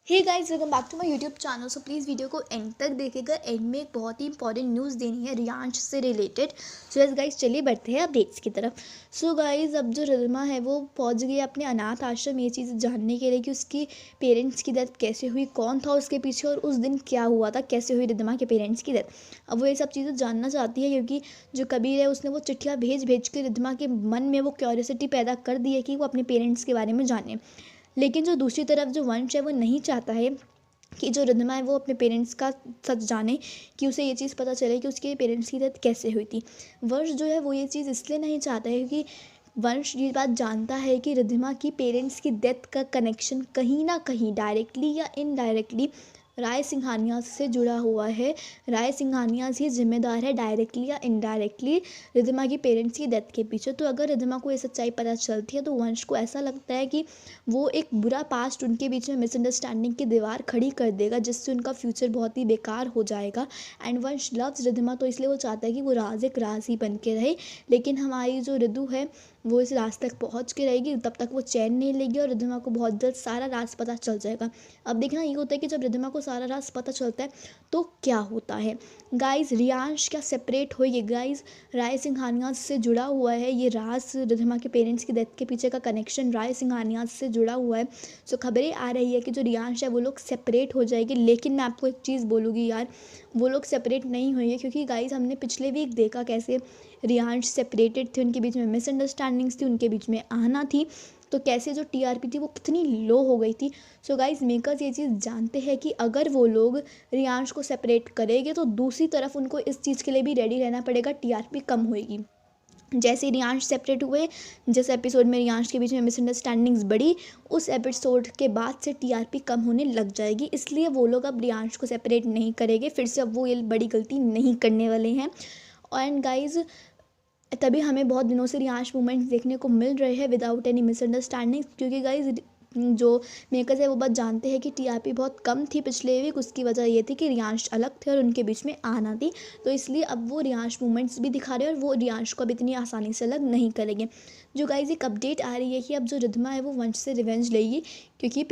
Hey guys, welcome back to my YouTube channel. So please video को end तक देखिएगा। And में एक बहुत ही इंपॉर्टेंट न्यूज़ देनी है रियांश से रिलेटेड। सो यस गाइस, चलिए बढ़ते हैं अपडेट्स की तरफ। सो गाइस, अब जो रिद्धिमा है वो पहुंच गई अपने अनाथ आश्रम ये चीज़ जानने के लिए कि उसकी पेरेंट्स की डेथ कैसे हुई, कौन था उसके पीछे और उस दिन क्या हुआ था, कैसे हुई रिद्धिमा के पेरेंट्स की डेथ। अब वो ये सब चीज़ें जानना चाहती है क्योंकि जो कबीर है उसने वो चिट्ठियाँ भेज भेज के रिद्धिमा के मन में वो क्यूरियोसिटी पैदा कर दी है कि वो अपने पेरेंट्स के बारे में जाने। लेकिन जो दूसरी तरफ जो वंश है वो नहीं चाहता है कि जो रिद्धिमा है वो अपने पेरेंट्स का सच जाने, कि उसे ये चीज़ पता चले कि उसके पेरेंट्स की डेथ कैसे हुई थी। वंश जो है वो ये चीज़ इसलिए नहीं चाहता है क्योंकि वंश ये बात जानता है कि रिद्धिमा की पेरेंट्स की डेथ का कनेक्शन कहीं ना कहीं डायरेक्टली या इनडायरेक्टली राय सिंघानिया से जुड़ा हुआ है। राय सिंघानिया ही जिम्मेदार है डायरेक्टली या इनडायरेक्टली रिद्धिमा की पेरेंट्स की डेथ के पीछे। तो अगर रिद्धिमा को ये सच्चाई पता चलती है तो वंश को ऐसा लगता है कि वो एक बुरा पास्ट उनके बीच में मिसअंडरस्टैंडिंग की दीवार खड़ी कर देगा जिससे उनका फ्यूचर बहुत ही बेकार हो जाएगा। एंड वंश लव्स रिद्धिमा, तो इसलिए वो चाहता है कि वो राज एक राज ही बन के रहे। लेकिन हमारी जो रिद्धु है वो इस राज तक पहुंच के रहेगी, तब तक वो चैन नहीं लेगी और रिद्धिमा को बहुत जल्द सारा राज पता चल जाएगा। अब देखना ये होता है कि जब रिद्धिमा को सारा राज पता चलता है तो क्या होता है। गाइस, रियांश क्या सेपरेट होगी? गाइस, राय सिंघानिया से जुड़ा हुआ है ये राज। रिद्धिमा के पेरेंट्स की डेथ के पीछे का कनेक्शन राय सिंघानिया से जुड़ा हुआ है। सो खबरें आ रही है कि जो रियांश है वो लोग सेपरेट हो जाएगी। लेकिन मैं आपको एक चीज़ बोलूँगी यार, वो लोग सेपरेट नहीं होंगे क्योंकि गाइस हमने पिछले वीक देखा कैसे रियांश सेपरेटेड थे, उनके बीच में मिसअंडरस्टैंडिंग्स थी, उनके बीच में आना थी, तो कैसे जो टीआरपी थी वो कितनी लो हो गई थी। सो गाइस, मेकर्स ये चीज़ जानते हैं कि अगर वो लोग रियांश को सेपरेट करेंगे तो दूसरी तरफ उनको इस चीज़ के लिए भी रेडी रहना पड़ेगा, टीआरपी कम होएगी। जैसे रियांश सेपरेट हुए, जिस एपिसोड में रियांश के बीच में मिसअंडरस्टैंडिंग्स बढ़ी, उस एपिसोड के बाद से टीआरपी कम होने लग जाएगी। इसलिए वो लोग अब रियांश को सेपरेट नहीं करेंगे, फिर से अब वो ये बड़ी गलती नहीं करने वाले हैं। एंड गाइज, तभी हमें बहुत दिनों से रियांश मूवमेंट्स देखने को मिल रहे हैं विदाउट एनी मिसअंडरस्टैंडिंग, क्योंकि गाइज जो मेकर्स है वो बात जानते हैं कि टीआरपी बहुत कम थी पिछले वीक। उसकी वजह ये थी कि रियांश अलग थे और उनके बीच में आना थी, तो इसलिए अब वो रियांश मूवमेंट्स भी दिखा रहे हैं और वो रियांश को अब इतनी आसानी से अलग नहीं करेंगे। जो गाइज एक अपडेट आ रही है कि अब जो रिद्धिमा है वो वंश से रिवेंज लेगी क्योंकि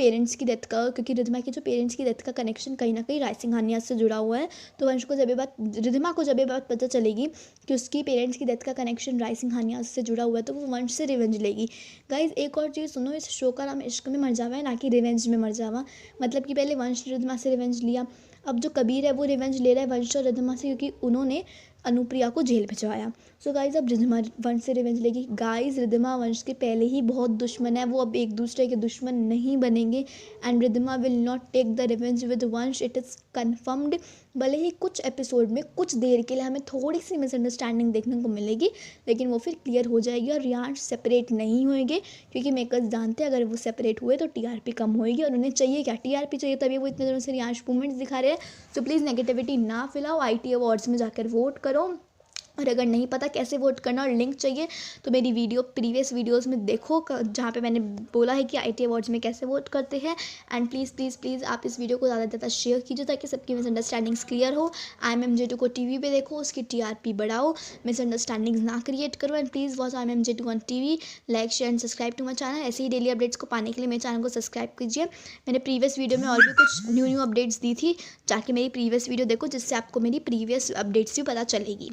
रिद्धिमा के जो पेरेंट्स की डेथ का कनेक्शन कहीं ना कहीं राय सिंघानिया से जुड़ा हुआ है। तो वंश को रिद्धिमा को जब ये बात पता चलेगी कि उसकी पेरेंट्स की डेथ का कनेक्शन राय सिंघानिया से जुड़ा हुआ है तो वो वंश से रिवेंज लेगी। गाइज, एक और चीज़ सुनो, इस शो का नाम इश्क में मर जावा है, ना कि रिवेंज में मर जावा। मतलब कि पहले वंश ने रिद्धिमा से रिवेंज लिया, अब जो कबीर है वो रिवेंज ले रहा है वंश और रिद्धिमा से क्योंकि उन्होंने अनुप्रिया को जेल भिजवाया। सो गाइज, अब रिद्धिमा वंश से रिवेंज लेगी। गाइज, रिद्धिमा वंश के पहले ही बहुत दुश्मन है, वो अब एक दूसरे के दुश्मन नहीं बनेंगे। And Riddhima will not take the revenge with Vansh, it is confirmed. भले ही कुछ एपिसोड में कुछ देर के लिए हमें थोड़ी सी मिसअंडरस्टैंडिंग देखने को मिलेगी, लेकिन वो फिर क्लियर हो जाएगी और रियांश सेपरेट नहीं होंगे क्योंकि मेकर्स जानते हैं अगर वो सेपरेट हुए तो टीआरपी कम होएगी और उन्हें चाहिए क्या, टीआरपी चाहिए, तभी वो इतने दिनों से रियांश मूवमेंट्स दिखा रहे हैं। तो प्लीज़ नेगेटिविटी ना फैलाओ, आईटी अवार्ड्स में जाकर वोट करो। और अगर नहीं पता कैसे वोट करना और लिंक चाहिए तो मेरी प्रीवियस वीडियोस में देखो जहाँ पे मैंने बोला है कि आईटी अवार्ड्स में कैसे वोट करते हैं। एंड प्लीज़ प्लीज़ प्लीज़ आप इस वीडियो को ज़्यादा से ज़्यादा शेयर कीजिए ताकि सबकी मिसअंडरस्टैंडिंग्स क्लियर हो। IMMJ2 को टीवी पे देखो, उसकी टीआरपी बढ़ाओ, मिसअंडरस्टैंडिंग्स ना क्रिएट करो। And please watch IMMJ2 on TV, like share and subscribe to my channel. ऐसे ही डेली अपडेट्स को पाने के लिए मेरे चैनल को सब्सक्राइब कीजिए। मैंने प्रीवियस वीडियो में और भी कुछ न्यू अपडेट्स दी थी, जाके मेरी प्रीवियस वीडियो देखो जिससे आपको मेरी प्रीवियस अपडेट्स भी पता चलेगी।